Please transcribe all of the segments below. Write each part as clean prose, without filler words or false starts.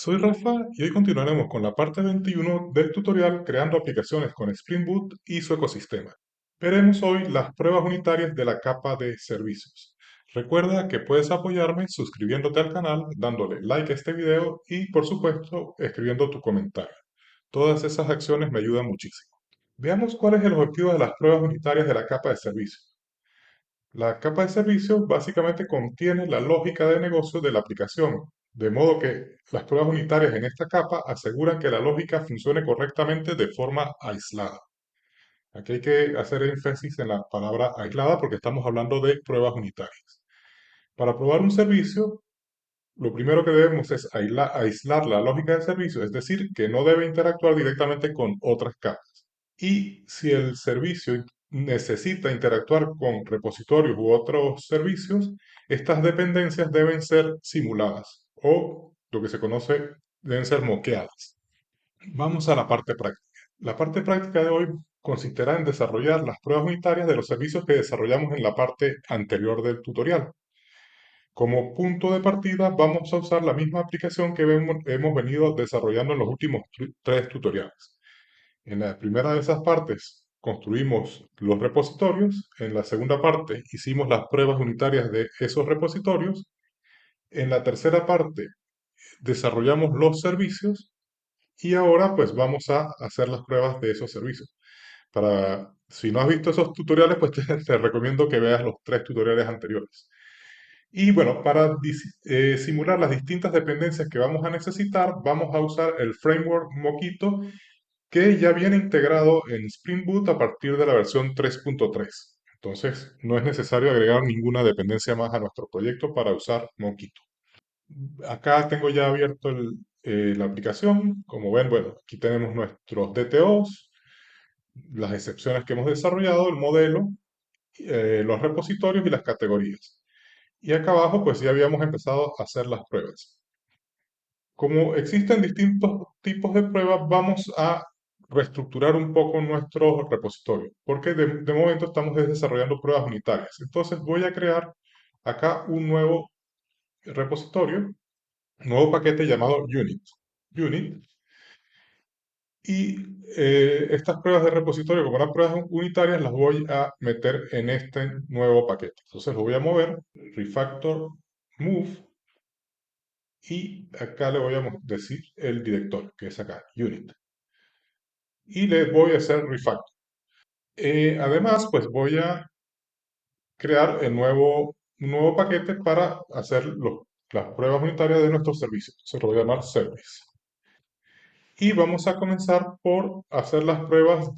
Soy Rafa y hoy continuaremos con la parte 21 del tutorial creando aplicaciones con Spring Boot y su ecosistema. Veremos hoy las pruebas unitarias de la capa de servicios. Recuerda que puedes apoyarme suscribiéndote al canal, dándole like a este video y, por supuesto, escribiendo tu comentario. Todas esas acciones me ayudan muchísimo. Veamos cuál es el objetivo de las pruebas unitarias de la capa de servicios. La capa de servicios básicamente contiene la lógica de negocio de la aplicación, de modo que las pruebas unitarias en esta capa aseguran que la lógica funcione correctamente de forma aislada. Aquí hay que hacer énfasis en la palabra aislada porque estamos hablando de pruebas unitarias. Para probar un servicio, lo primero que debemos es aislar la lógica del servicio, es decir, que no debe interactuar directamente con otras capas. Y si el servicio necesita interactuar con repositorios u otros servicios, estas dependencias deben ser simuladas o lo que se conoce deben ser moqueadas. Vamos a la parte práctica. La parte práctica de hoy consistirá en desarrollar las pruebas unitarias de los servicios que desarrollamos en la parte anterior del tutorial. Como punto de partida vamos a usar la misma aplicación que hemos venido desarrollando en los últimos tres tutoriales. En la primera de esas partes construimos los repositorios, en la segunda parte hicimos las pruebas unitarias de esos repositorios, en la tercera parte desarrollamos los servicios y ahora pues vamos a hacer las pruebas de esos servicios. Si no has visto esos tutoriales, pues te recomiendo que veas los tres tutoriales anteriores. Y bueno, para simular las distintas dependencias que vamos a necesitar, vamos a usar el framework Mockito que ya viene integrado en Spring Boot a partir de la versión 3.3. Entonces, no es necesario agregar ninguna dependencia más a nuestro proyecto para usar Mockito. Acá tengo ya abierto la aplicación. Como ven, bueno, aquí tenemos nuestros DTOs, las excepciones que hemos desarrollado, el modelo, los repositorios y las categorías. Y acá abajo, pues ya habíamos empezado a hacer las pruebas. Como existen distintos tipos de pruebas, vamos a reestructurar un poco nuestro repositorio, porque de momento estamos desarrollando pruebas unitarias. Entonces voy a crear acá un nuevo repositorio, un nuevo paquete llamado Unit. Unit. Y estas pruebas de repositorio, como las pruebas unitarias, las voy a meter en este nuevo paquete. Entonces lo voy a mover, refactor, move, y acá le voy a decir el director, que es acá, unit. Y le voy a hacer refactor. Además, pues voy a crear un nuevo paquete para hacer las pruebas unitarias de nuestros servicios. Se lo voy a llamar service. Y vamos a comenzar por hacer las pruebas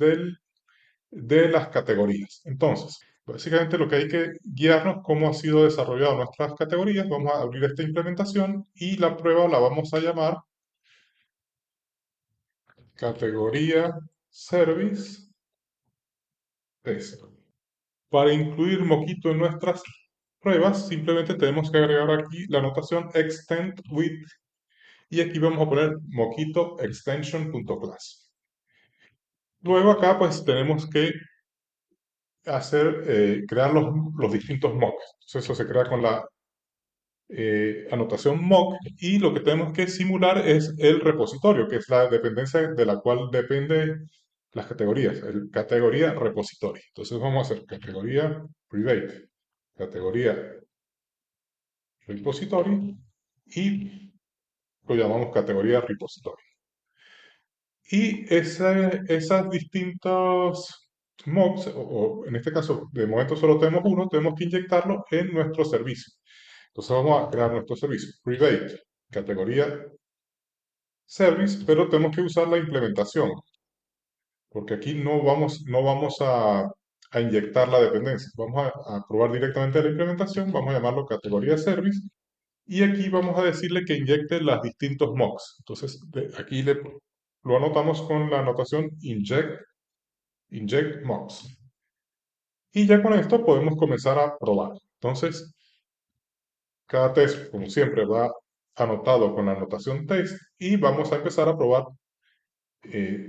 de las categorías. Entonces, básicamente lo que hay que guiarnos cómo ha sido desarrollado nuestras categorías. Vamos a abrir esta implementación y la prueba la vamos a llamar categoría service test. Para incluir Mockito en nuestras pruebas, simplemente tenemos que agregar aquí la notación extend with y aquí vamos a poner Mockito extension.class. Luego acá pues tenemos que crear los distintos mocks. Entonces eso se crea con la anotación mock y lo que tenemos que simular es el repositorio, que es la dependencia de la cual depende las categorías, el categoría repositorio. Entonces vamos a hacer categoría private, categoría repository y lo llamamos categoría repository. Y esas distintos mocks, o en este caso de momento solo tenemos uno, tenemos que inyectarlo en nuestro servicio. Entonces vamos a crear nuestro servicio private, categoría service, pero tenemos que usar la implementación, porque aquí no vamos a inyectar la dependencia. Vamos a probar directamente la implementación, vamos a llamarlo categoría service, y aquí vamos a decirle que inyecte los distintos mocks. Entonces, aquí lo anotamos con la anotación inject mocks. Y ya con esto podemos comenzar a probar. Entonces, cada test, como siempre, va anotado con la anotación test y vamos a empezar a probar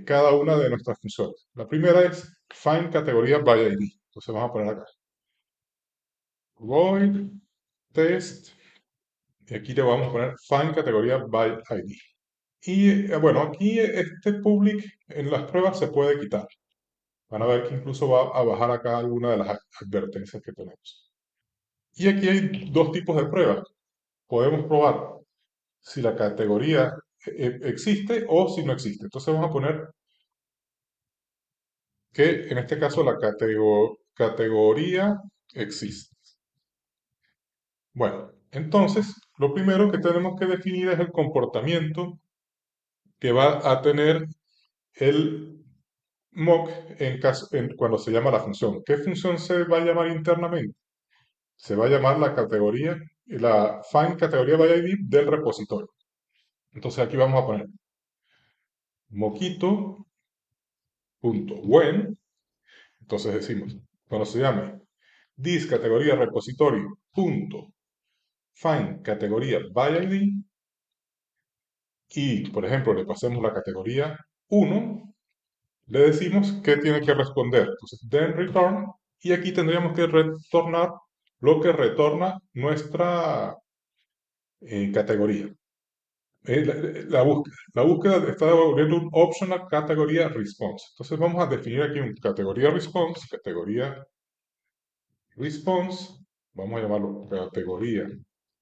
cada una de nuestras funciones. La primera es find categoría by ID. Entonces vamos a poner acá void test y aquí le vamos a poner find categoría by ID. Y bueno, aquí este public en las pruebas se puede quitar. Van a ver que incluso va a bajar acá alguna de las advertencias que tenemos. Y aquí hay dos tipos de pruebas. Podemos probar si la categoría existe o si no existe. Entonces vamos a poner que en este caso la categoría existe. Bueno, entonces lo primero que tenemos que definir es el comportamiento que va a tener el mock cuando se llama la función. ¿Qué función se va a llamar internamente? Se va a llamar la find categoría by ID del repositorio. Entonces aquí vamos a poner moquito.when. Entonces decimos, cuando se llame this categoría repositorio punto find categoría by ID y, por ejemplo, le pasemos la categoría 1, le decimos que tiene que responder. Entonces, then return, y aquí tendríamos que retornar lo que retorna nuestra categoría. La búsqueda está devolviendo un optional categoría response. Entonces vamos a definir aquí un categoría response, vamos a llamarlo categoría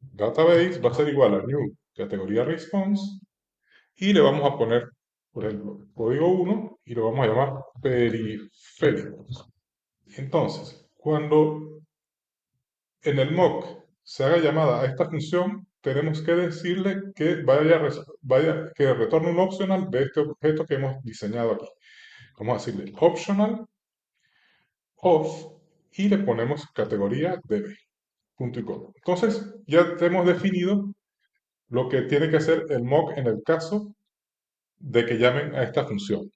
database, va a ser igual a new categoría response, y le vamos a poner, por ejemplo, código 1 y lo vamos a llamar periféricos. Entonces, cuando en el mock se haga llamada a esta función, tenemos que decirle que que retorne un optional de este objeto que hemos diseñado aquí. Vamos a decirle optional of y le ponemos categoría db. Punto y coma. Entonces, ya hemos definido lo que tiene que hacer el mock en el caso de que llamen a esta función.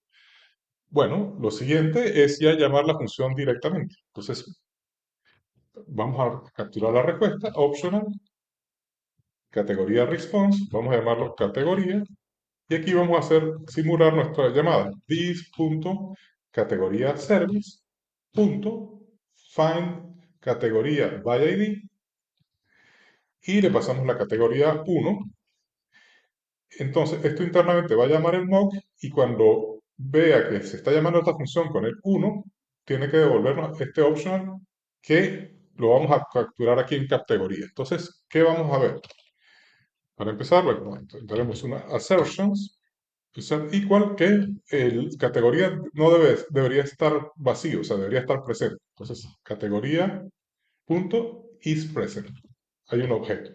Bueno, lo siguiente es ya llamar la función directamente. Entonces, vamos a capturar la respuesta, optional, categoría response, vamos a llamarlo categoría, y aquí vamos a simular nuestra llamada, this.categoría service, find categoría by ID, y le pasamos la categoría 1. Entonces, esto internamente va a llamar el mock, y cuando vea que se está llamando esta función con el 1, tiene que devolvernos este optional que lo vamos a capturar aquí en categoría. Entonces, ¿qué vamos a ver? Para empezar, bueno, tenemos una assertions, igual que el categoría no debería estar vacío, o sea, debería estar presente. Entonces, categoría punto is present. Hay un objeto.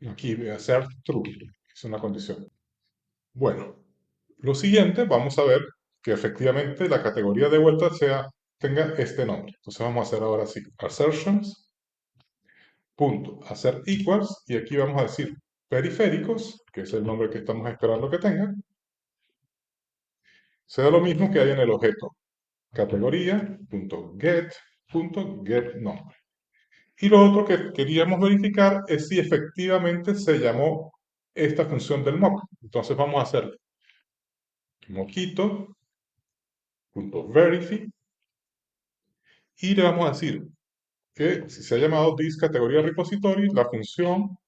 Aquí voy a hacer true, es una condición. Bueno, lo siguiente, vamos a ver que efectivamente la categoría de vuelta tenga este nombre. Entonces vamos a hacer ahora sí, assertions, punto, hacer equals, y aquí vamos a decir periféricos, que es el nombre que estamos esperando que tenga, sea lo mismo que hay en el objeto categoría.get.getNombre. Y lo otro que queríamos verificar es si efectivamente se llamó esta función del mock. Entonces vamos a hacer moquito.verify y le vamos a decir que si se ha llamado this categoría repository, la función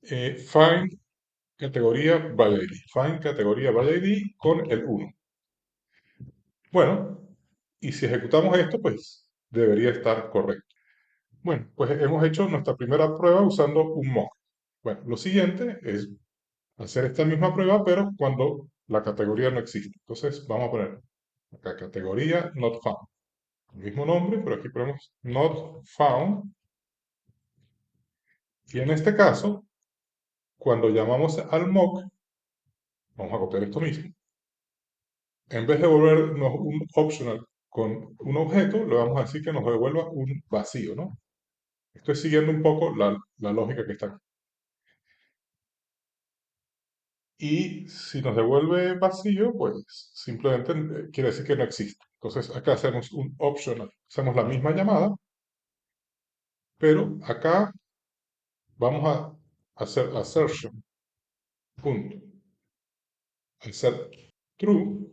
find categoría by ID, find categoría by ID con el 1. Bueno, y si ejecutamos esto, pues debería estar correcto. Bueno, pues hemos hecho nuestra primera prueba usando un mock. Bueno, lo siguiente es hacer esta misma prueba, pero cuando la categoría no existe. Entonces vamos a poner acá categoría not found. El mismo nombre, pero aquí ponemos not found. Y en este caso, cuando llamamos al mock, vamos a copiar esto mismo. En vez de devolvernos un optional con un objeto, le vamos a decir que nos devuelva un vacío, ¿no? Estoy siguiendo un poco la lógica que está aquí. Y si nos devuelve vacío, pues simplemente quiere decir que no existe. Entonces acá hacemos un optional, hacemos la misma llamada, pero acá vamos a hacer assertion, punto, hacer true,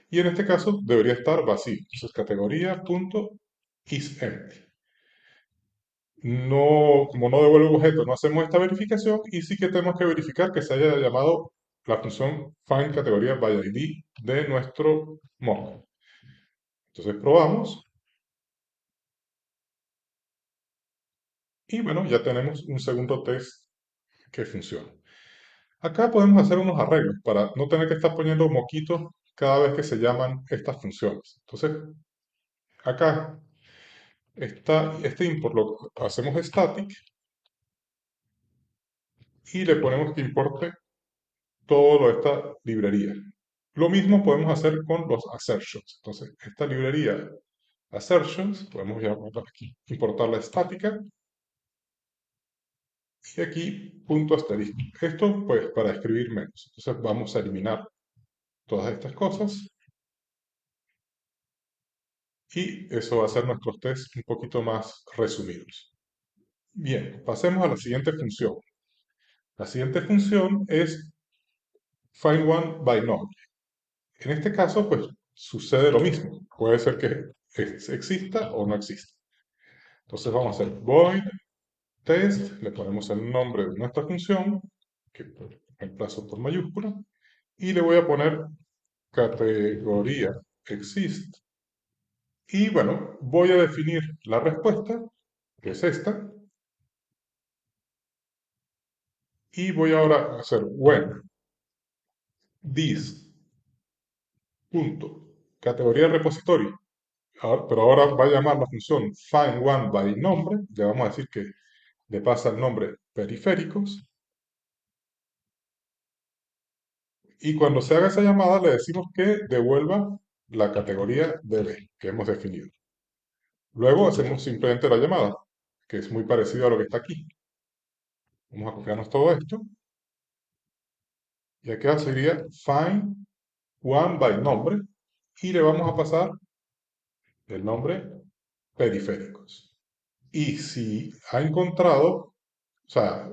y en este caso debería estar vacío. Entonces categoría punto is empty. no, como no devuelve objeto, no hacemos esta verificación y sí que tenemos que verificar que se haya llamado la función find categoría by ID de nuestro mock. Entonces probamos y bueno, ya tenemos un segundo test que funciona. Acá podemos hacer unos arreglos para no tener que estar poniendo moquitos cada vez que se llaman estas funciones. Entonces, acá está este import, lo hacemos static y le ponemos que importe toda esta librería. Lo mismo podemos hacer con los assertions. Entonces, esta librería assertions, podemos llamarla aquí, importarla estática y aquí punto asterisco. Esto pues para escribir menos. Entonces vamos a eliminar todas estas cosas y eso va a ser nuestros tests un poquito más resumidos. Bien, pasemos a la siguiente función. La siguiente función es find one by node. En este caso, pues sucede lo mismo. Puede ser que exista o no exista. Entonces vamos a hacer void test, le ponemos el nombre de nuestra función, que reemplazo por mayúscula, y le voy a poner categoría exist. Y bueno, voy a definir la respuesta, que es esta, y voy ahora a hacer when this punto categoría repositorio, pero ahora va a llamar la función find one by nombre, ya vamos a decir que le pasa el nombre periféricos, y cuando se haga esa llamada le decimos que devuelva la categoría DB que hemos definido. Luego hacemos simplemente la llamada, que es muy parecido a lo que está aquí. Vamos a copiarnos todo esto, y acá sería find one by nombre, y le vamos a pasar el nombre periféricos. Y si ha encontrado, o sea,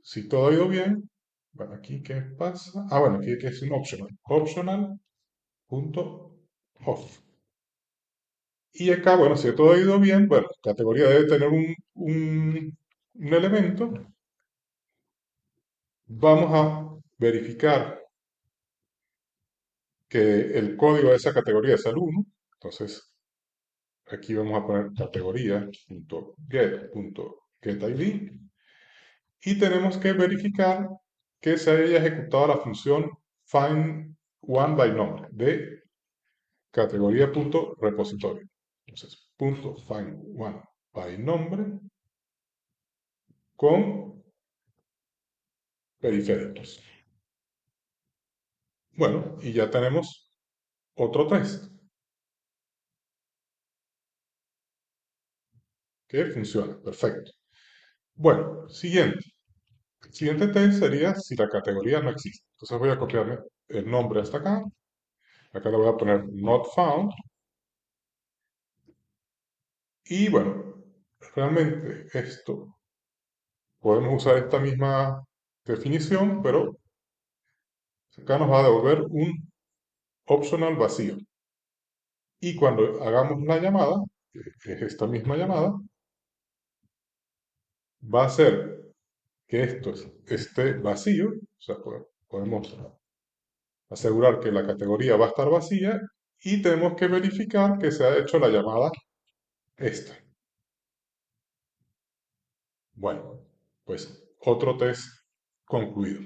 si todo ha ido bien, bueno, aquí qué pasa, bueno, aquí que es un optional.off. Y acá, bueno, si todo ha ido bien, bueno, categoría debe tener un elemento. Vamos a verificar que el código de esa categoría es el 1. Entonces, aquí vamos a poner categoría.get.getID y tenemos que verificar que se haya ejecutado la función find one by nombre de categoría.repositorio. Entonces, punto find one by nombre con periféricos. Bueno, y ya tenemos otro test que funciona. Perfecto. Bueno, siguiente. El siguiente test sería si la categoría no existe. Entonces voy a copiarme el nombre hasta acá. Acá le voy a poner not found. Y bueno, realmente esto podemos usar esta misma definición, pero acá nos va a devolver un optional vacío. Y cuando hagamos la llamada, que es esta misma llamada, va a ser que esto esté vacío, o sea, podemos asegurar que la categoría va a estar vacía y tenemos que verificar que se ha hecho la llamada esta. Bueno, pues otro test concluido.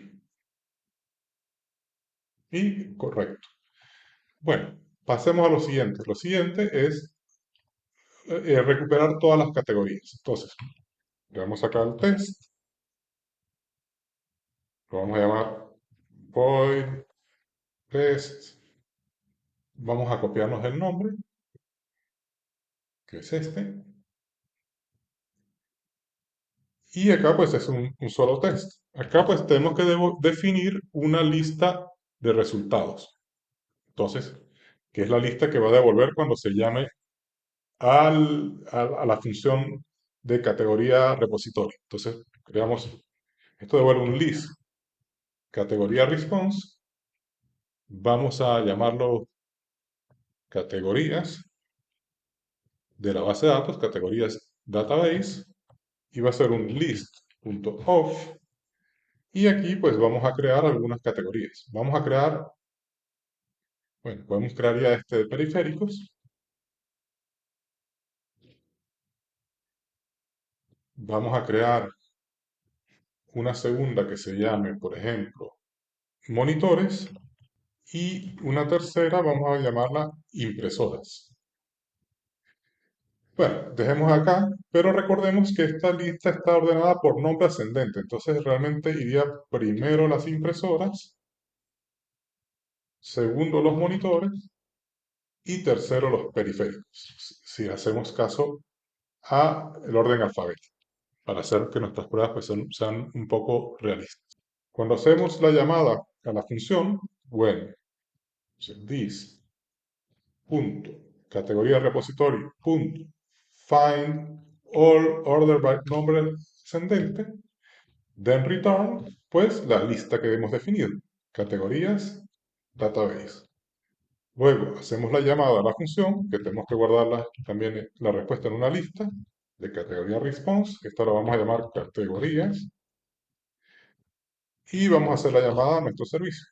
Y correcto. Bueno, pasemos a lo siguiente. Lo siguiente es recuperar todas las categorías. Entonces, le vamos a sacar el test, lo vamos a llamar void test, vamos a copiarnos el nombre, que es este, y acá pues es un solo test. Acá pues tenemos que definir una lista de resultados. Entonces, que es la lista que va a devolver cuando se llame a la función de categoría repositorio. Entonces, creamos, esto devuelve un list categoría response. Vamos a llamarlo categorías de la base de datos, categorías database, y va a ser un list.off. Y aquí pues vamos a crear algunas categorías. Vamos a crear, bueno, podemos crear ya este de periféricos. Vamos a crear una segunda que se llame, por ejemplo, monitores. Y una tercera vamos a llamarla impresoras. Bueno, dejemos acá, pero recordemos que esta lista está ordenada por nombre ascendente. Entonces realmente iría primero las impresoras, segundo los monitores y tercero los periféricos, si hacemos caso a el orden alfabético, para hacer que nuestras pruebas pues, sean un poco realistas. Cuando hacemos la llamada a la función, bueno, this punto, categoría repositorio, punto, find all order by number ascendente, then return, pues la lista que hemos definido, categorías, database. Luego hacemos la llamada a la función, que tenemos que guardarla también la respuesta en una lista de categoría response, que esta la vamos a llamar categorías, y vamos a hacer la llamada a nuestro servicio.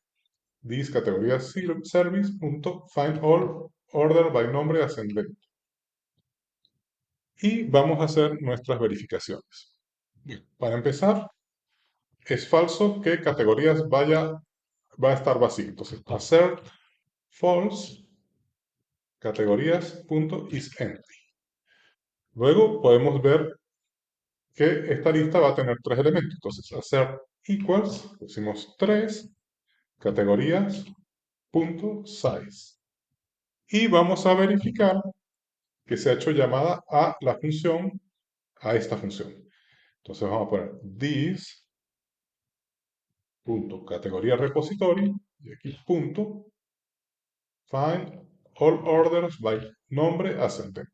This categoría service.find all order by nombre ascendente. Y vamos a hacer nuestras verificaciones. Bien, para empezar, es falso que categorías va a estar vacío. Entonces, hacer false categorías.isEmpty. Luego podemos ver que esta lista va a tener tres elementos. Entonces, hacer equals, pusimos 3 categorías.size. Y vamos a verificar que se ha hecho llamada a la función, a esta función. Entonces vamos a poner this punto categoría repository y aquí punto find all orders by nombre ascendente.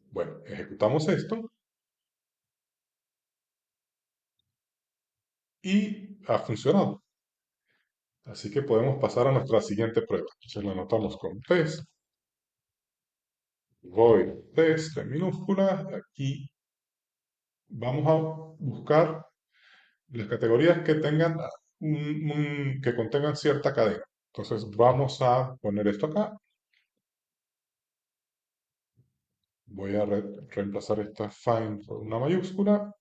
Bueno, ejecutamos esto y ha funcionado. Así que podemos pasar a nuestra siguiente prueba. Entonces la anotamos con test, void test en minúsculas. Aquí vamos a buscar las categorías que tengan que contengan cierta cadena. Entonces vamos a poner esto acá. Voy a reemplazar esta find por una mayúscula.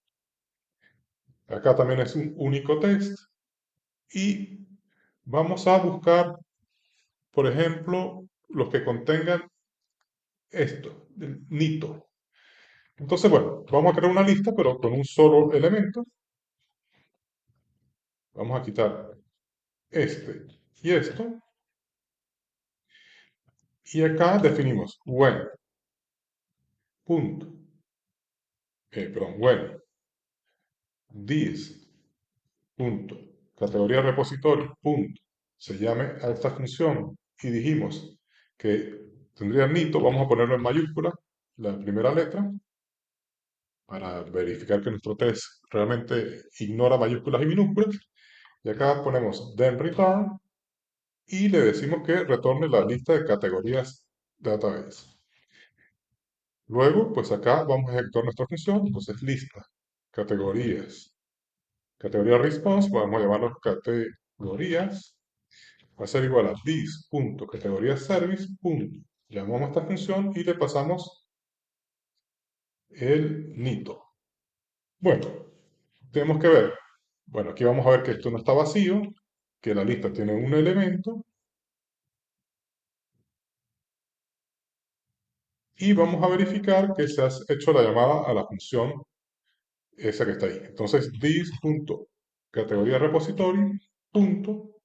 Acá también es un único test. Y vamos a buscar, por ejemplo, los que contengan esto, el nito. Entonces, bueno, vamos a crear una lista, pero con un solo elemento. Vamos a quitar este y esto. Y acá definimos when, punto, perdón, when, this, punto, categoría repositorio, punto, se llame a esta función y dijimos que tendría nito, vamos a ponerlo en mayúscula, la primera letra, para verificar que nuestro test realmente ignora mayúsculas y minúsculas. Y acá ponemos then return y le decimos que retorne la lista de categorías database. Luego, pues acá vamos a ejecutar nuestra función, entonces lista, categorías, categoría response, vamos a llamarlo categorías, va a ser igual a this.categoriaService. Llamamos a esta función y le pasamos el nito. Bueno, tenemos que ver. Bueno, aquí vamos a ver que esto no está vacío, que la lista tiene un elemento y vamos a verificar que se ha hecho la llamada a la función esa que está ahí. Entonces, this.categoría repository punto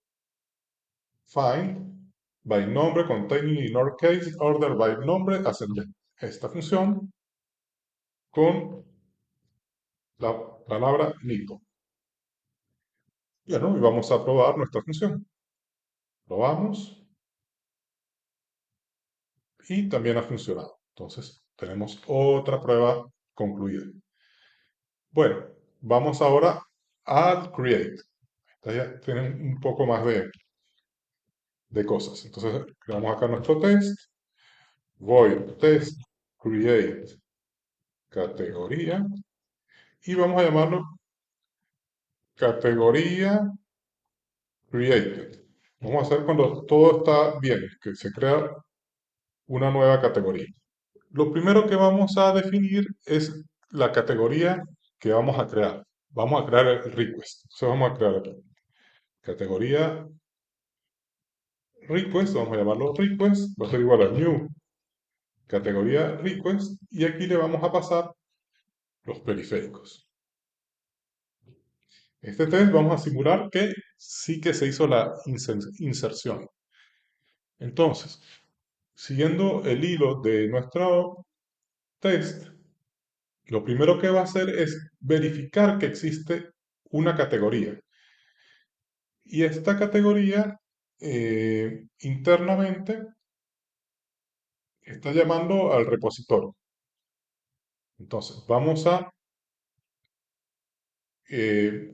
find by nombre containing in our case order by nombre ascendente. Esta función con la palabra nito. Bueno, y vamos a probar nuestra función. Probamos y también ha funcionado. Entonces, tenemos otra prueba concluida. Bueno, vamos ahora al create. Esta ya tienen un poco más de cosas. Entonces, creamos acá nuestro test, void test create categoría, y vamos a llamarlo categoría created. Vamos a hacer cuando todo está bien, que se crea una nueva categoría. Lo primero que vamos a definir es la categoría que vamos a crear. Vamos a crear el request. Entonces vamos a crear aquí categoría request, vamos a llamarlo request, va a ser igual a new categoría request, y aquí le vamos a pasar los periféricos. Este test vamos a simular que sí que se hizo la inserción. Entonces, siguiendo el hilo de nuestro test, lo primero que va a hacer es verificar que existe una categoría. Y esta categoría internamente está llamando al repositorio. Entonces, vamos a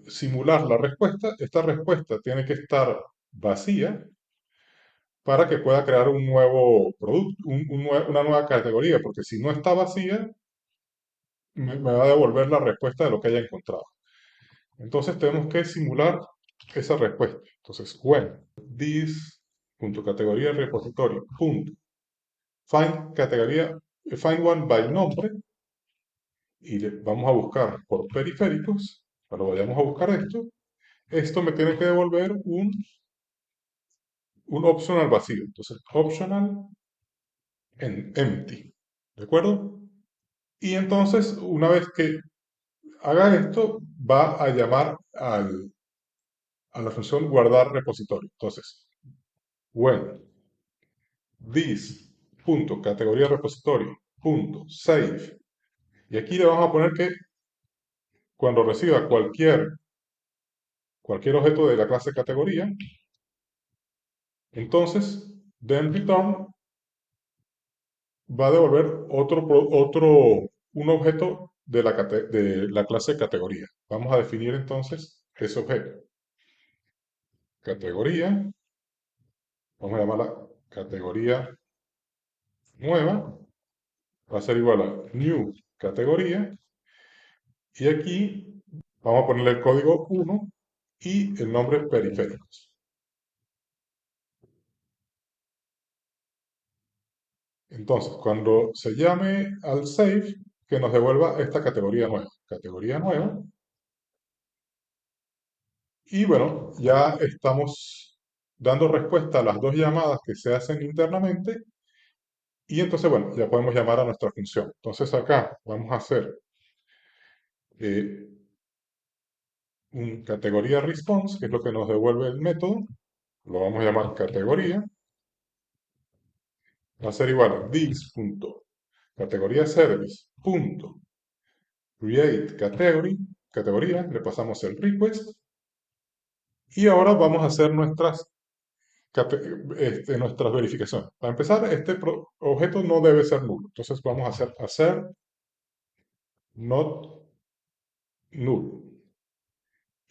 simular la respuesta. Esta respuesta tiene que estar vacía para que pueda crear un nuevo producto, una nueva categoría, porque si no está vacía, me va a devolver la respuesta de lo que haya encontrado. Entonces tenemos que simular esa respuesta. Entonces, when this.categoría repositorio punto find categoría find one by nombre, y vamos a buscar por periféricos. Cuando vayamos a buscar esto me tiene que devolver un optional vacío. Entonces, optional en empty. ¿De acuerdo? Y entonces, una vez que haga esto, va a llamar a la función guardar repositorio. Entonces, when this.categoría repositorio punto save, y aquí le vamos a poner que cuando reciba cualquier objeto de la clase categoría, entonces then return va a devolver un objeto de la clase categoría. Vamos a definir entonces ese objeto. Categoría, vamos a llamarla categoría nueva, va a ser igual a new categoría, y aquí vamos a ponerle el código 1 y el nombre periféricos. Entonces, cuando se llame al save, que nos devuelva esta categoría nueva. Categoría nueva. Y bueno, ya estamos dando respuesta a las dos llamadas que se hacen internamente. Y entonces, bueno, ya podemos llamar a nuestra función. Entonces acá vamos a hacer eh, un categoría response, que es lo que nos devuelve el método. Lo vamos a llamar categoría. Va a ser igual a this.categoría service punto create category, categoría, le pasamos el request, y ahora vamos a hacer nuestras verificaciones. Para empezar, este objeto no debe ser nulo, entonces vamos a hacer not null,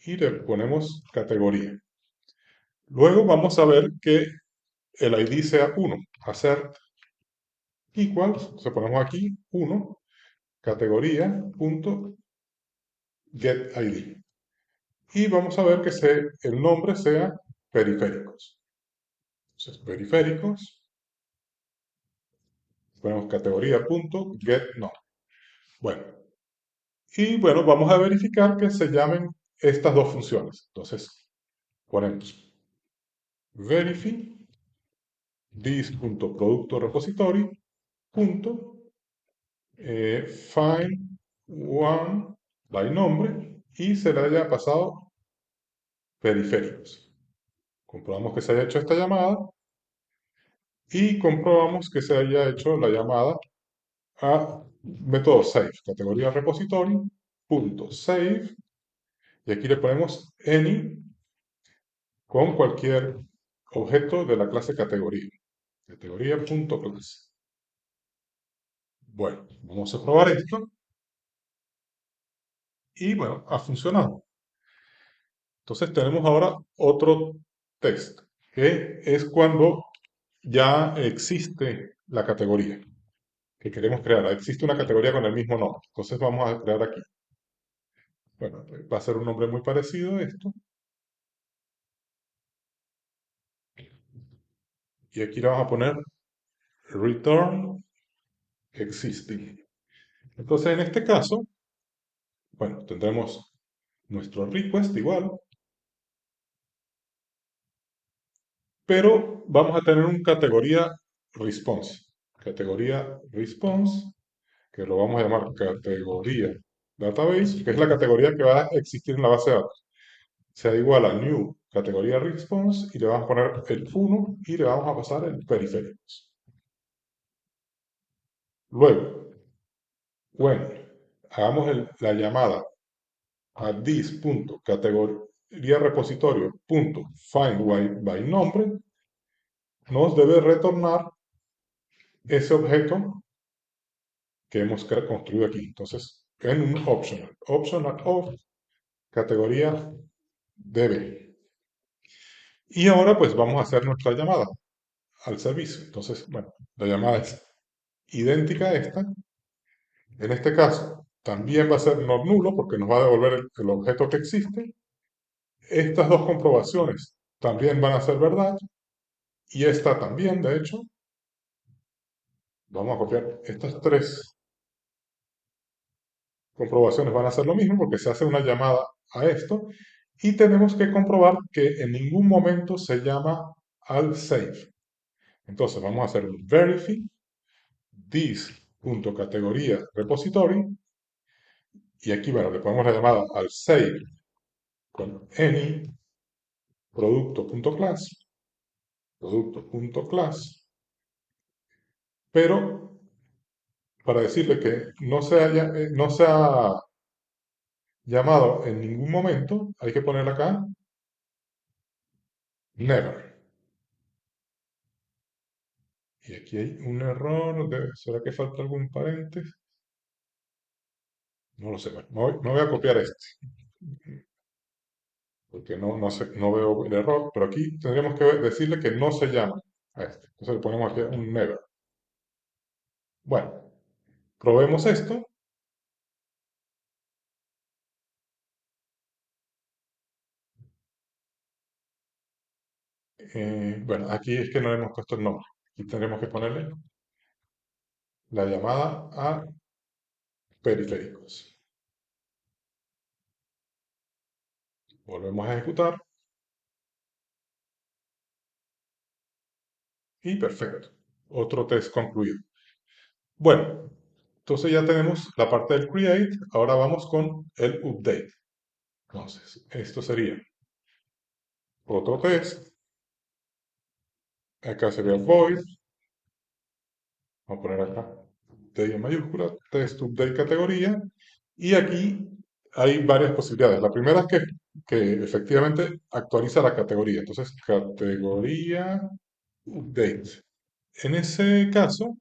y le ponemos categoría. Luego vamos a ver que el ID sea 1, hacer equals, se ponemos aquí 1, categoría punto get ID. Y vamos a ver que el nombre sea periféricos. Entonces, periféricos, ponemos categoría punto get no. Bueno, y bueno, vamos a verificar que se llamen estas dos funciones. Entonces, ponemos verify this.producto repository punto find one by nombre, y se le haya pasado periféricos. Comprobamos que se haya hecho esta llamada y comprobamos que se haya hecho la llamada a método save, categoría repository, punto save, y aquí le ponemos any con cualquier objeto de la clase categoría, categoría.clase. Bueno, vamos a probar esto y bueno, ha funcionado. Entonces tenemos ahora otro test, que es cuando ya existe la categoría. que queremos crear. Existe una categoría con el mismo nombre. Entonces vamos a crear aquí. Bueno, va a ser un nombre muy parecido a esto. Y aquí le vamos a poner return existing. Entonces en este caso, bueno, tendremos nuestro request igual, pero vamos a tener un categoría response. Categoría response, que lo vamos a llamar categoría database, que es la categoría que va a existir en la base de datos. Sea igual a new categoría response y le vamos a poner el 1 y le vamos a pasar el periféricos. Luego, bueno, hagamos la llamada a this.categoría repositorio.find by nombre, nos debe retornar ese objeto que hemos construido aquí. Entonces, en un optional of categoría db. Y ahora pues vamos a hacer nuestra llamada al servicio. Entonces, bueno, la llamada es idéntica a esta. En este caso, también va a ser no nulo porque nos va a devolver el objeto que existe. Estas dos comprobaciones también van a ser verdad. Y esta también, de hecho. Vamos a copiar estas tres comprobaciones, van a ser lo mismo porque se hace una llamada a esto. Y tenemos que comprobar que en ningún momento se llama al save. Entonces vamos a hacer un verify this.categoría repository y aquí, bueno, le ponemos la llamada al save con any producto.class, producto.class, pero para decirle que no se ha llamado en ningún momento, hay que poner acá never. Y aquí hay un error, ¿será que falta algún paréntesis? No lo sé, bueno, me voy a copiar este, porque no veo el error, pero aquí tendríamos que decirle que no se llama a este. Entonces le ponemos aquí un never. Bueno, probemos esto. Bueno, aquí es que no le hemos puesto el nombre. Aquí tendremos que ponerle la llamada a periféricos. Volvemos a ejecutar y perfecto. Otro test concluido. Bueno, entonces ya tenemos la parte del create. Ahora vamos con el update. Entonces, esto sería otro test. Acá sería void. Vamos a poner acá T en mayúscula, test update categoría. Y aquí hay varias posibilidades. La primera es que efectivamente actualiza la categoría. Entonces, categoría update. En ese caso,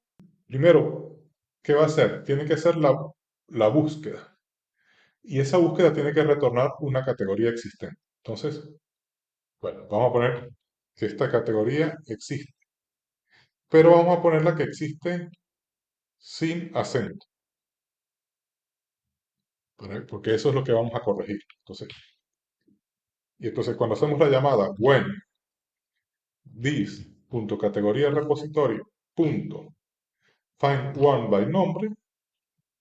primero, ¿qué va a hacer? Tiene que hacer la búsqueda. Y esa búsqueda tiene que retornar una categoría existente. Entonces, bueno, vamos a poner que esta categoría existe. Pero vamos a poner la que existe sin acento. Porque eso es lo que vamos a corregir. Y entonces cuando hacemos la llamada when this.categoría repositorio punto find one by nombre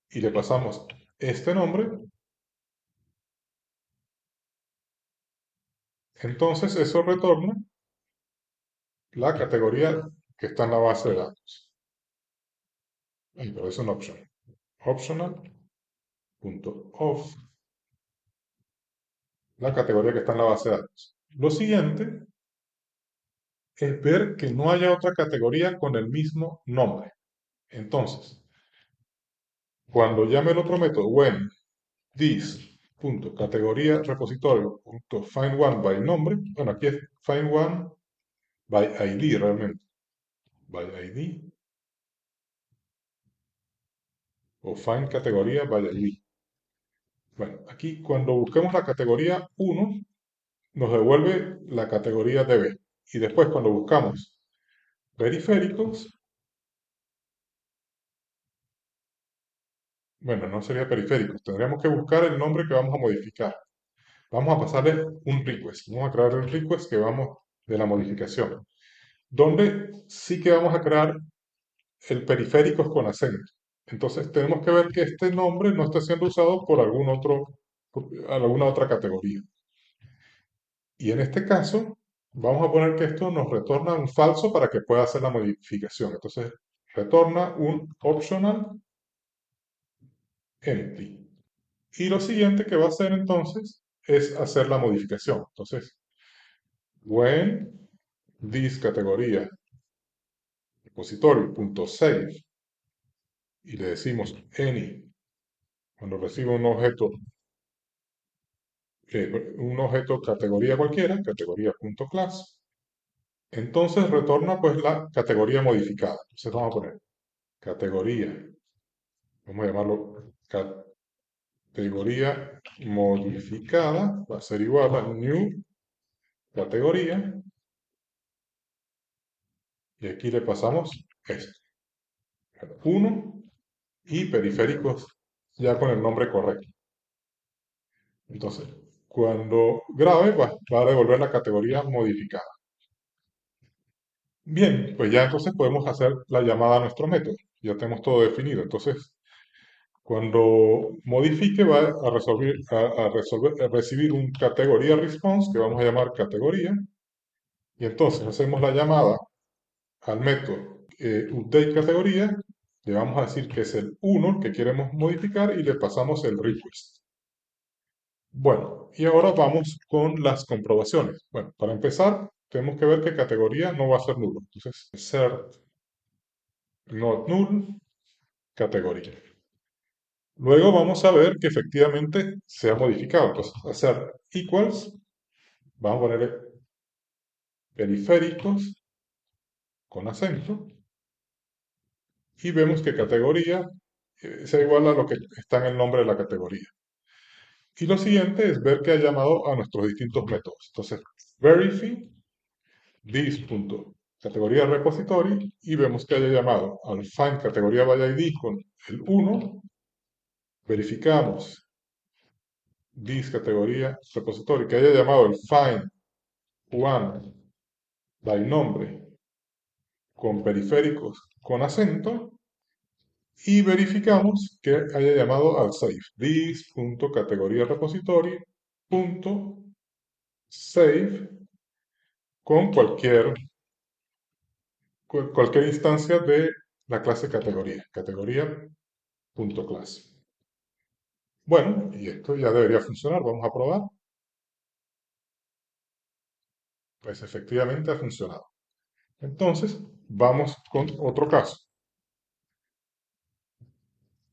y le pasamos este nombre, entonces eso retorna la categoría que está en la base de datos. Pero es un option. Optional.of la categoría que está en la base de datos. Lo siguiente es ver que no haya otra categoría con el mismo nombre. Entonces, cuando llame el otro método, when this.categoría repositorio.find one by nombre, bueno, aquí es find one by ID realmente, by ID, o find categoría by ID. Bueno, aquí cuando busquemos la categoría 1, nos devuelve la categoría DB. Y después cuando buscamos periféricos, Bueno, no sería periféricos. Tendríamos que buscar el nombre que vamos a modificar. Vamos a pasarle un request. Vamos a crear el request que vamos de la modificación. Donde sí que vamos a crear el periféricos con acento. Entonces tenemos que ver que este nombre no esté siendo usado por por alguna otra categoría. Y en este caso, vamos a poner que esto nos retorna un falso para que pueda hacer la modificación. Entonces, retorna un optional empty. Y lo siguiente que va a hacer entonces es hacer la modificación. Entonces, when this categoría repository.save y le decimos any cuando reciba un objeto categoría cualquiera, categoría.class, entonces retorna pues la categoría modificada. Entonces vamos a poner categoría, vamos a llamarlo categoría modificada, va a ser igual a new categoría, y aquí le pasamos esto, 1 y periféricos ya con el nombre correcto. Entonces, cuando grabe va a devolver la categoría modificada. Bien, pues ya entonces podemos hacer la llamada a nuestro método. Ya tenemos todo definido. Entonces, cuando modifique va a recibir un categoría response que vamos a llamar categoría. Y entonces hacemos la llamada al método update categoría. Le vamos a decir que es el 1 el que queremos modificar y le pasamos el request. Bueno, y ahora vamos con las comprobaciones. Bueno, para empezar, tenemos que ver que categoría no va a ser nulo. Entonces, ser not null categoría. Luego vamos a ver que efectivamente se ha modificado. Entonces, hacer equals, vamos a poner periféricos con acento y vemos que categoría sea igual a lo que está en el nombre de la categoría. Y lo siguiente es ver que ha llamado a nuestros distintos métodos. Entonces, verify this.categoría repository y vemos que haya llamado al find categoría by ID con el 1, verificamos this categoría repository que haya llamado el find one by nombre con periféricos con acento y verificamos que haya llamado al save this.categoría repository.save con cualquier instancia de la clase categoría, categoría.class. Bueno, y esto ya debería funcionar. Vamos a probar. Pues efectivamente ha funcionado. Entonces, vamos con otro caso.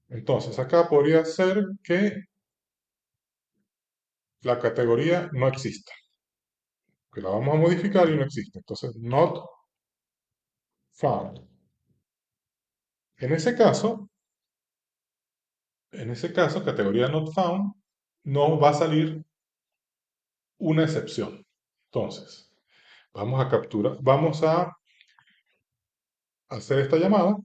Entonces, acá podría ser que la categoría no exista, que la vamos a modificar y no existe. Entonces, not found. En ese caso, categoría not found, nos va a salir una excepción. Entonces, vamos a hacer esta llamada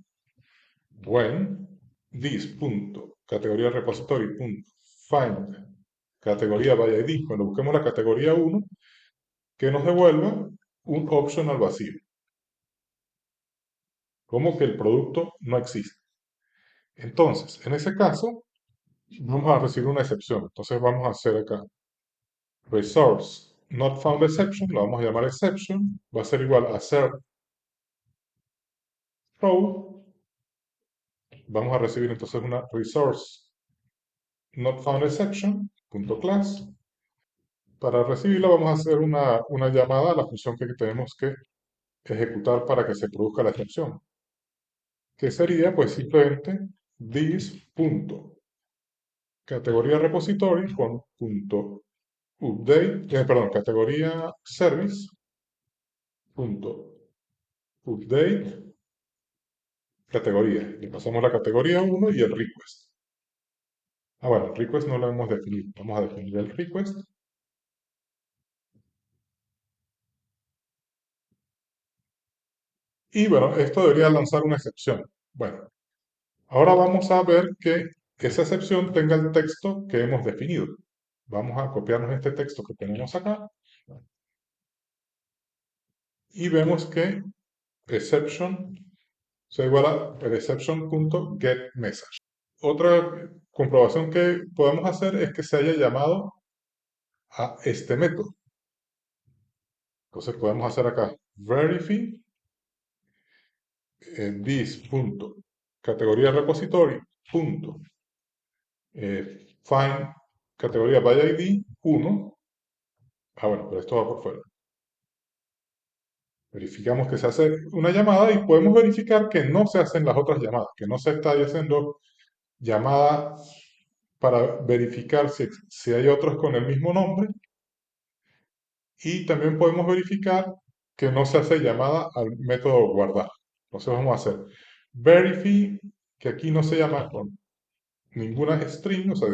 when this.categoría repository.find categoría by ID, cuando busquemos la categoría 1, que nos devuelva un optional vacío, como que el producto no existe. Entonces, en ese caso, vamos a recibir una excepción. Entonces vamos a hacer acá resource not found exception, lo vamos a llamar exception, va a ser igual a ser row, vamos a recibir entonces una resource not found exception, punto class. Para recibirla vamos a hacer una llamada a la función que tenemos que ejecutar para que se produzca la excepción, que sería pues simplemente this.categoría repository con punto update, perdón, categoría service punto update categoría. Le pasamos la categoría 1 y el request. Ah, bueno, el request no lo hemos definido. Vamos a definir el request. Y bueno, esto debería lanzar una excepción. Bueno, ahora vamos a ver que esa excepción tenga el texto que hemos definido. Vamos a copiarnos este texto que tenemos acá y vemos que exception se igual a el exception.getMessage. Otra comprobación que podemos hacer es que se haya llamado a este método. Entonces podemos hacer acá verify this.categoría repository punto find categoría by ID 1. Ah, bueno, pero esto va por fuera. Verificamos que se hace una llamada y podemos verificar que no se hacen las otras llamadas, que no se está haciendo llamada para verificar si hay otros con el mismo nombre, y también podemos verificar que no se hace llamada al método guardar. Entonces vamos a hacer verify, que aquí no se llama con ninguna string, o sea,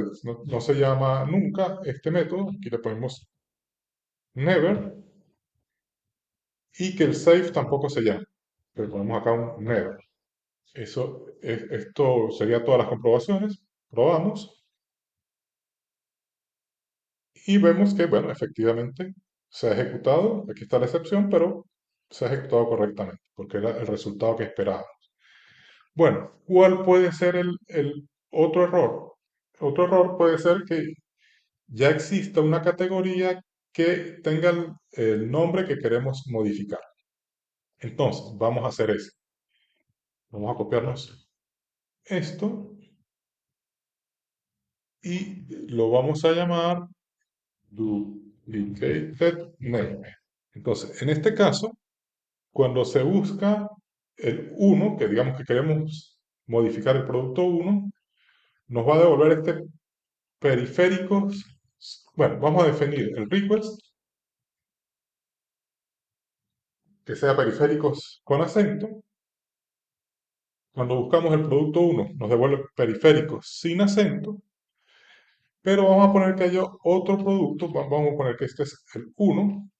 no se llama nunca este método, aquí le ponemos never, y que el save tampoco se llama, le ponemos acá un never. Esto sería todas las comprobaciones, probamos, y vemos que, bueno, efectivamente se ha ejecutado, aquí está la excepción, pero se ha ejecutado correctamente, porque era el resultado que esperábamos. Bueno, ¿cuál puede ser el otro error? Otro error puede ser que ya exista una categoría que tenga el nombre que queremos modificar. Entonces, vamos a hacer eso. Vamos a copiarnos esto y lo vamos a llamar duplicated name. Entonces, en este caso, cuando se busca el 1, que digamos que queremos modificar el producto 1, nos va a devolver este periféricos. Bueno, vamos a definir el request, que sea periféricos con acento. Cuando buscamos el producto 1, nos devuelve periféricos sin acento, pero vamos a poner que haya otro producto, vamos a poner que este es el 1,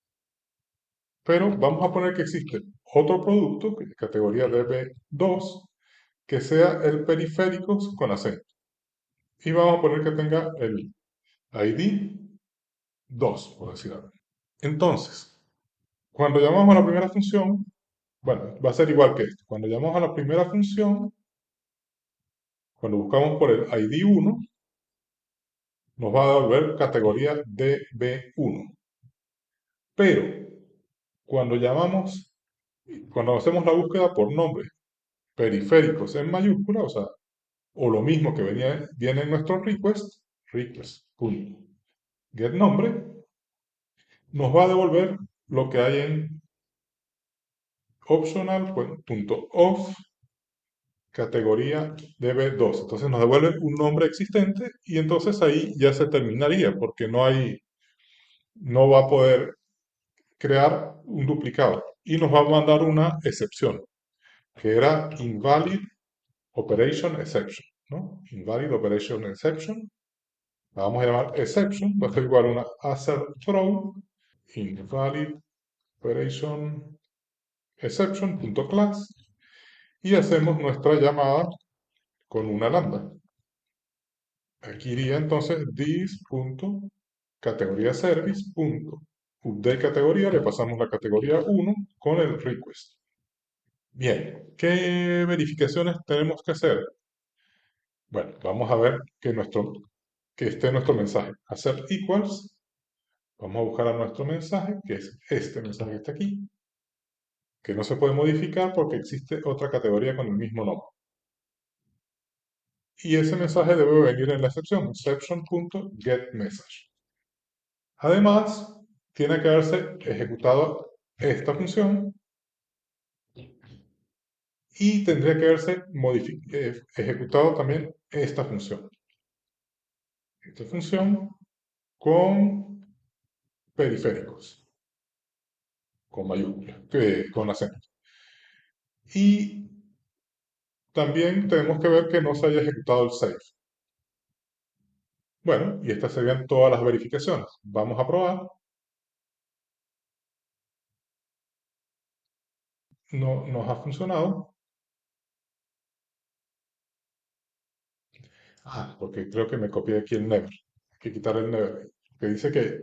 pero vamos a poner que existe otro producto, que es categoría DB2, que sea el periféricos con acento. Y vamos a poner que tenga el ID 2, por decir algo. Entonces, cuando llamamos a la primera función, bueno, va a ser igual que esto. Cuando llamamos a la primera función, cuando buscamos por el ID1, nos va a devolver categoría DB1. Pero cuando llamamos, cuando hacemos la búsqueda por nombre, periféricos en mayúscula, o sea, o lo mismo que viene en nuestro request, request.getNombre, nos va a devolver lo que hay en optional.off categoría DB2. Entonces nos devuelve un nombre existente y entonces ahí ya se terminaría porque no va a poder crear un duplicado y nos va a mandar una excepción que era invalid operation exception, ¿no? Invalid operation exception. La vamos a llamar exception, va a ser igual a una assert throw invalid operation exception.class y hacemos nuestra llamada con una lambda. Aquí iría entonces this.categoría service.update categoría, le pasamos la categoría 1 con el request. Bien, ¿qué verificaciones tenemos que hacer? Bueno, vamos a ver que esté nuestro mensaje. Hacer equals, vamos a buscar a nuestro mensaje, que es este mensaje que está aquí, que no se puede modificar porque existe otra categoría con el mismo nombre. Y ese mensaje debe venir en la excepción, exception.getMessage. Además, tiene que haberse ejecutado esta función y tendría que haberse ejecutado también esta función. Esta función con periféricos, con mayúsculas, con acento. Y también tenemos que ver que no se haya ejecutado el save. Bueno, y estas serían todas las verificaciones. Vamos a probar. No nos ha funcionado. Porque creo que me copié aquí el never. Hay que quitar el never. Que dice que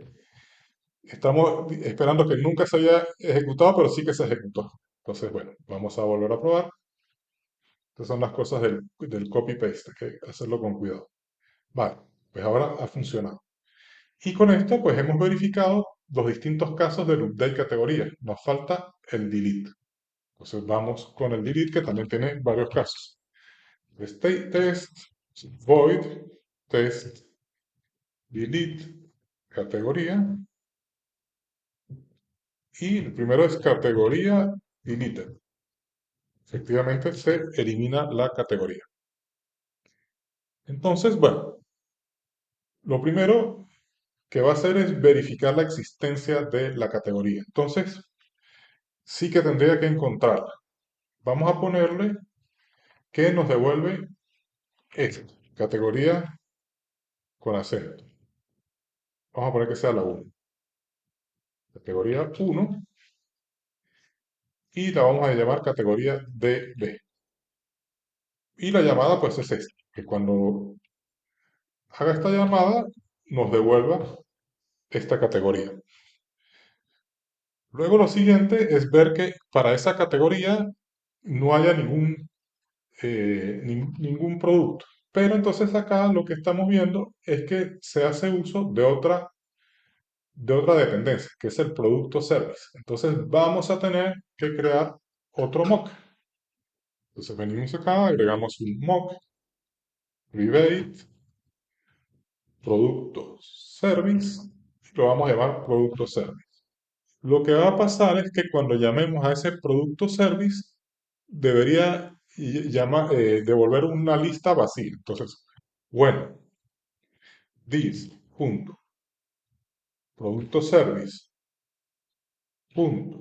estamos esperando que nunca se haya ejecutado, pero sí que se ejecutó. Entonces, bueno, vamos a volver a probar. Estas son las cosas del copy-paste, hay que hacerlo con cuidado. Vale, pues ahora ha funcionado. Y con esto, pues hemos verificado los distintos casos del update categoría. Nos falta el delete. Entonces vamos con el delete, que también tiene varios casos. State test, void, test, delete, categoría. Y el primero es categoría deleted. Efectivamente se elimina la categoría. Entonces, bueno, lo primero que va a hacer es verificar la existencia de la categoría. Entonces, sí que tendría que encontrarla. Vamos a ponerle que nos devuelve esta categoría con acento. Vamos a poner que sea la 1. Categoría 1 y la vamos a llamar categoría DB. Y la llamada pues es esta, que cuando haga esta llamada nos devuelva esta categoría. Luego lo siguiente es ver que para esa categoría no haya ningún producto. Pero entonces acá lo que estamos viendo es que se hace uso de otra dependencia, que es el producto service. Entonces vamos a tener que crear otro mock. Entonces venimos acá, agregamos un mock, rebate, producto service, y lo vamos a llamar producto service. Lo que va a pasar es que cuando llamemos a ese producto service, debería devolver una lista vacía. Entonces, bueno, this punto producto service punto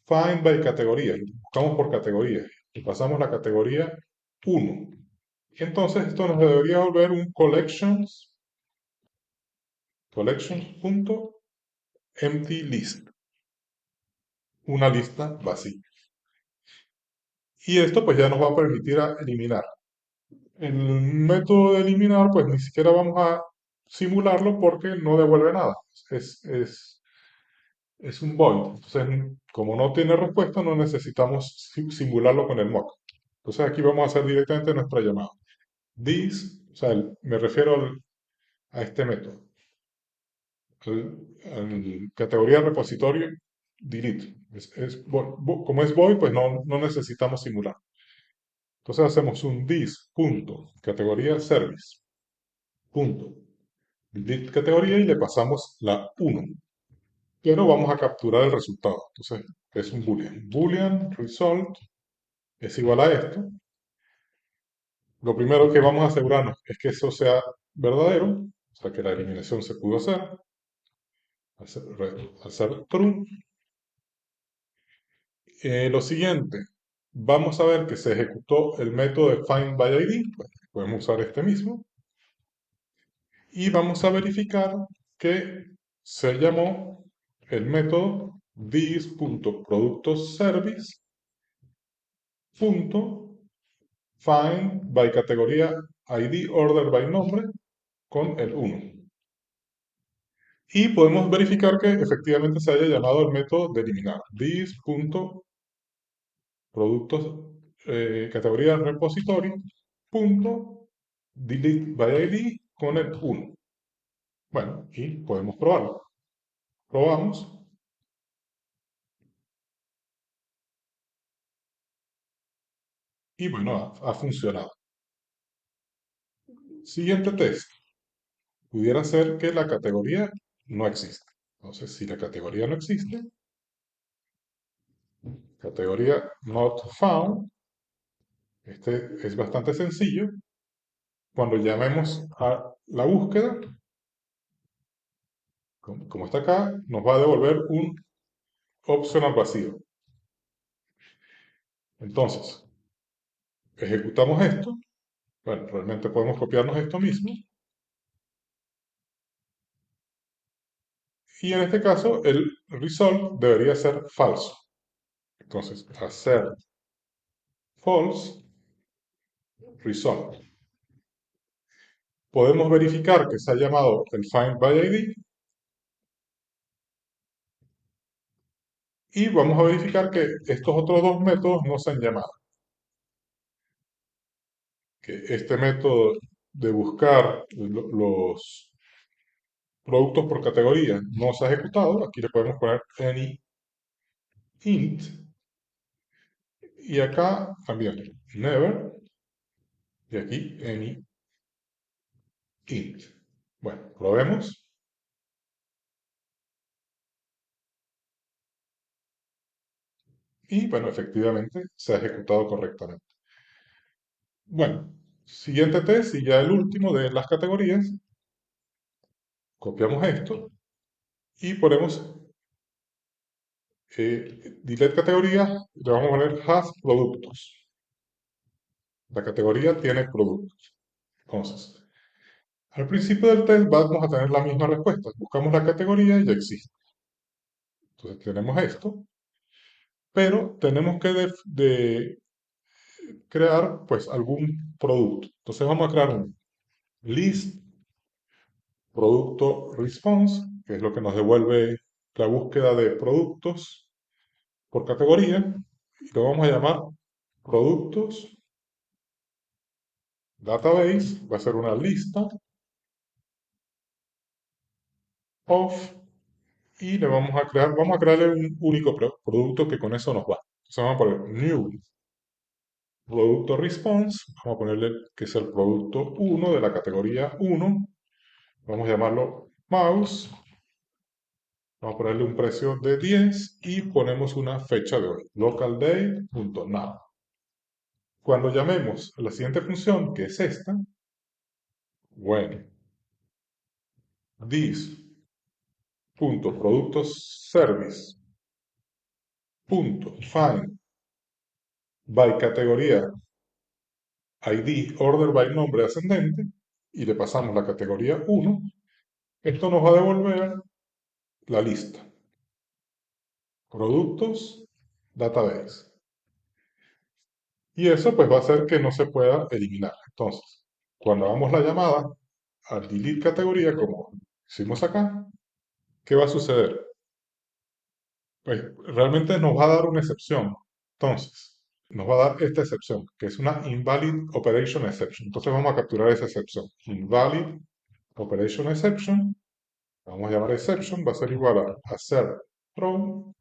find by categoría. Buscamos por categoría y pasamos la categoría 1. Entonces esto nos debería volver un collections.empty list, una lista vacía. Y esto pues ya nos va a permitir eliminar. El método de eliminar pues ni siquiera vamos a simularlo porque no devuelve nada. Es, es, es un void. Entonces, como no tiene respuesta, no necesitamos simularlo con el mock. Entonces aquí vamos a hacer directamente nuestra llamada. This, o sea, me refiero a este método. Categoría repositorio delete. Como es void, pues no necesitamos simular. Entonces hacemos un this punto categoría service punto delete categoría y le pasamos la 1. Pero vamos a capturar el resultado. Entonces es un boolean. Boolean result es igual a esto. Lo primero que vamos a asegurarnos es que eso sea verdadero, o sea que la eliminación se pudo hacer true. Lo siguiente, vamos a ver que se ejecutó el método de find by ID, pues, podemos usar este mismo, y vamos a verificar que se llamó el método this.productoservice.find by categoría ID order by nombre con el 1. Y podemos verificar que efectivamente se haya llamado el método de eliminar. This.productos categoría repository punto delete by ID con el 1. Bueno, y podemos probarlo. Probamos. Y bueno, ha funcionado. Siguiente test. Pudiera ser que la categoría no existe. Entonces, si la categoría no existe, categoría not found, este es bastante sencillo. Cuando llamemos a la búsqueda, como está acá, nos va a devolver un optional vacío. Entonces, ejecutamos esto. Bueno, realmente podemos copiarnos esto mismo. Y en este caso, el result debería ser falso. Entonces, hacer false result. podemos verificar que se ha llamado el find by ID y vamos a verificar que estos otros dos métodos no se han llamado. Que este método de buscar los productos por categoría no se ha ejecutado. Aquí le podemos poner any int y acá también never y aquí any int. Bueno, probemos y bueno, efectivamente se ha ejecutado correctamente. Bueno, siguiente test y ya el último de las categorías. Copiamos esto y ponemos delete categoría, le vamos a poner has productos. La categoría tiene productos. Entonces, al principio del test vamos a tener la misma respuesta. Buscamos la categoría y ya existe. Entonces tenemos esto, pero tenemos que crear pues algún producto. Entonces vamos a crear un list producto response, que es lo que nos devuelve la búsqueda de productos por categoría, y lo vamos a llamar productos database, va a ser una lista of, y le vamos a crearle un único producto que con eso nos va. Entonces vamos a poner new producto response, vamos a ponerle que es el producto 1 de la categoría 1, vamos a llamarlo mouse, vamos a ponerle un precio de 10 y ponemos una fecha de hoy, localday.now. Cuando llamemos a la siguiente función, que es esta, when this.productosService.find by categoría ID order by nombre ascendente y le pasamos la categoría 1, esto nos va a devolver la lista. Productos, database. Y eso pues va a hacer que no se pueda eliminar. Entonces, cuando hagamos la llamada al delete categoría, como hicimos acá, ¿qué va a suceder? Pues realmente nos va a dar una excepción. Entonces, nos va a dar esta excepción, que es una invalid operation exception. Entonces vamos a capturar esa excepción. Invalid operation exception, vamos a llamar exception, va a ser igual a hacer throw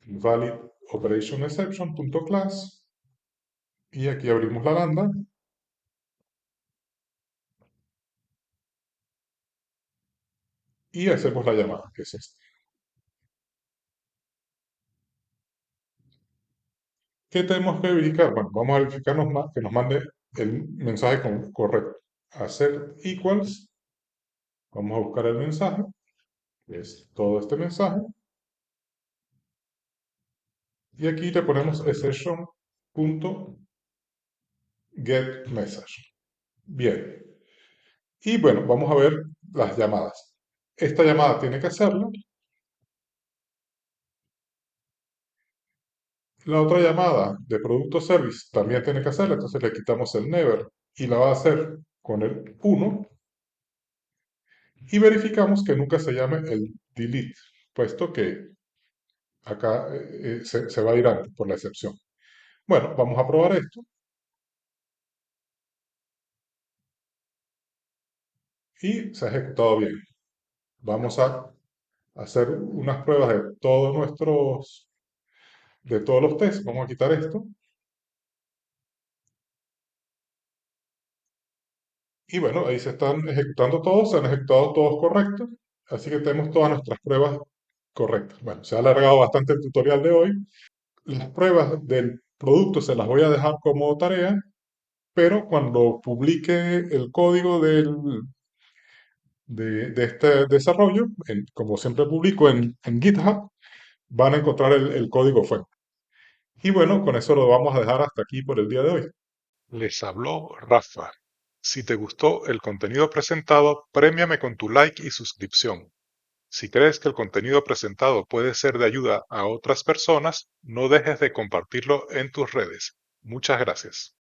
invalid operation exception.class y aquí abrimos la lambda y hacemos la llamada, que es esta. ¿Qué tenemos que verificar? Bueno, vamos a verificarnos que nos mande el mensaje correcto. Hacer equals, vamos a buscar el mensaje, que es todo este mensaje, y aquí le ponemos exception.getMessage. Bien, y bueno, vamos a ver las llamadas. Esta llamada tiene que hacerla. La otra llamada de producto service también tiene que hacerla, entonces le quitamos el never y la va a hacer con el 1 y verificamos que nunca se llame el delete, puesto que acá se va a ir antes por la excepción. Bueno, vamos a probar esto y se ha ejecutado bien. Vamos a hacer unas pruebas de todos los tests. Vamos a quitar esto. Y bueno, ahí se están ejecutando todos, se han ejecutado todos correctos. Así que tenemos todas nuestras pruebas correctas. Bueno, se ha alargado bastante el tutorial de hoy. Las pruebas del producto se las voy a dejar como tarea, pero cuando publique el código de este desarrollo, como siempre publico en GitHub, van a encontrar el código fuente. Y bueno, con eso lo vamos a dejar hasta aquí por el día de hoy. Les habló Rafa. Si te gustó el contenido presentado, premiame con tu like y suscripción. Si crees que el contenido presentado puede ser de ayuda a otras personas, no dejes de compartirlo en tus redes. Muchas gracias.